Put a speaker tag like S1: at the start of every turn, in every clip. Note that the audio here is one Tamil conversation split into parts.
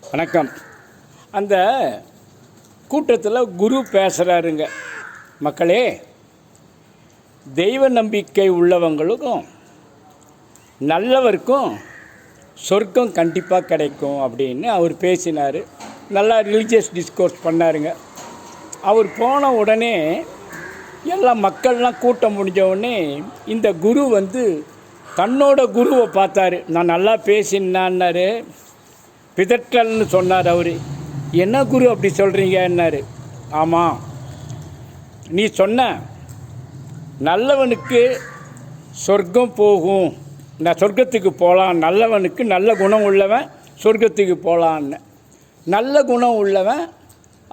S1: வணக்கம். அந்த கூட்டத்தில் குரு பேசுகிறாருங்க. மக்களே, தெய்வ நம்பிக்கை உள்ளவங்களுக்கும் நல்லவருக்கும் சொர்க்கம் கண்டிப்பாக கிடைக்கும் அப்படின்னு அவர் பேசினார். நல்லா ரிலீஜியஸ் டிஸ்கோர்ஸ் பண்ணாருங்க. அவர் போன உடனே எல்லாம் மக்கள்லாம் கூட்டம் முடிஞ்ச உடனே இந்த குரு தன்னோட குருவை பார்த்தாரு. நான் நல்லா பேசினான்னாரு. பிதற்றல்னு சொன்னார் அவர். என்ன குரு அப்படி சொல்கிறீங்கன்னாரு. ஆமாம், நீ சொன்ன நல்லவனுக்கு சொர்க்கம் போகும், நான் சொர்க்கத்துக்கு போகலாம், நல்லவனுக்கு நல்ல குணம் உள்ளவன் சொர்க்கத்துக்கு போகலான்னு. நல்ல குணம் உள்ளவன்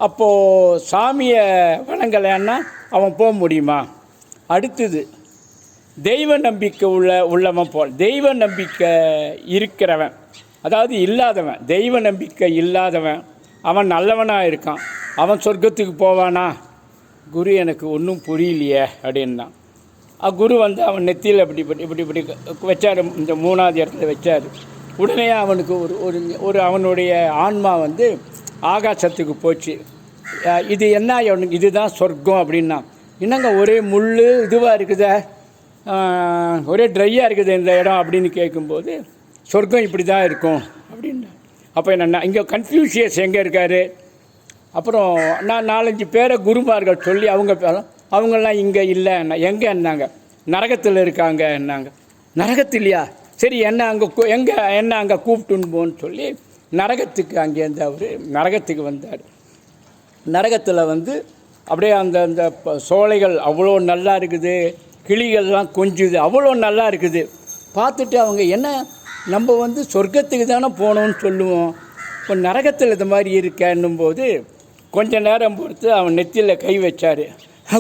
S1: அப்போது சாமியை வணங்கலைன்னா அவன் போக முடியுமா? அடுத்தது தெய்வ நம்பிக்கை உள்ளவன் போல், தெய்வ நம்பிக்கை இருக்கிறவன், அதாவது இல்லாதவன், தெய்வ நம்பிக்கை இல்லாதவன், அவன் நல்லவனாக இருக்கான், அவன் சொர்க்கத்துக்கு போவானா? குரு எனக்கு ஒன்றும் புரியலையே அப்படின்னா. குரு அவன் நெத்தியில் இப்படி இப்படி இப்படி வச்சார், இந்த 3வது இடத்துல வச்சார். உடனே அவனுக்கு ஒரு அவனுடைய ஆன்மா ஆகாசத்துக்கு போச்சு. இது என்ன, அவனுக்கு இதுதான் சொர்க்கம் அப்படின்னா. என்னங்க ஒரே முள் இதுவாக இருக்குதே, ஒரே ட்ரையாக இருக்குது இந்த இடம் அப்படின்னு கேட்கும்போது, சொர்க்கம் இப்படி தான் இருக்கும் அப்படின்னா. அப்போ என்னென்னா இங்கே கன்ஃபியூஷியஸ் எங்கே இருக்கார்? அப்புறம் நான் 4-5 பேரை குருமார்கள் சொல்லி அவங்கெல்லாம் இங்கே இல்லை, எங்கே என்னாங்க, நரகத்தில் இருக்காங்க என்னாங்க. நரகத்திலையா? சரி, என்ன அங்கே கூப்பிட்டுன்னு போன்னு சொல்லி நரகத்துக்கு அங்கேருந்து அவர் நரகத்துக்கு வந்தார். நரகத்தில் அப்படியே அந்த சோலைகள் அவ்வளோ நல்லா இருக்குது, கிளிகள்லாம் கொஞ்சுது, அவ்வளோ நல்லா இருக்குது. பார்த்துட்டு அவங்க என்ன, நம்ம சொர்க்கத்துக்கு தானே போகணுன்னு சொல்லுவோம், இப்போ நரகத்தில் இது மாதிரி இருக்கன்னும் போது கொஞ்ச நேரம் பொறுத்து அவன் நெத்தியில் கை வச்சார்.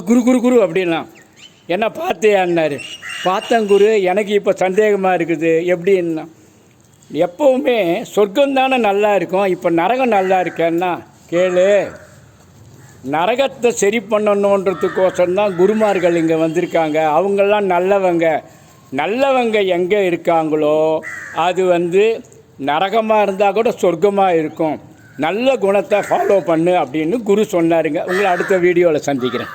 S1: குரு குரு குரு அப்படின்னா. என்ன பார்த்தியான்னாரு. பார்த்தேன் குரு, எனக்கு இப்போ சந்தேகமாக இருக்குது. எப்படின்னா, எப்போவுமே சொர்க்கம் தானே நல்லா இருக்கும், இப்போ நரகம் நல்லா இருக்கேன்னா கேளு. நரகத்தை சரி பண்ணணுன்றதுக்கோசரம் குருமார்கள் இங்கே வந்திருக்காங்க. அவங்கெல்லாம் நல்லவங்க எங்கே இருக்காங்களோ அது நரகமாக இருந்தால் கூட சொர்க்கமாக இருக்கும். நல்ல குணத்தை ஃபாலோ பண்ணு அப்படின்னு குரு சொன்னாருங்க. உங்களை அடுத்த வீடியோவில் சந்திக்கிறேன்.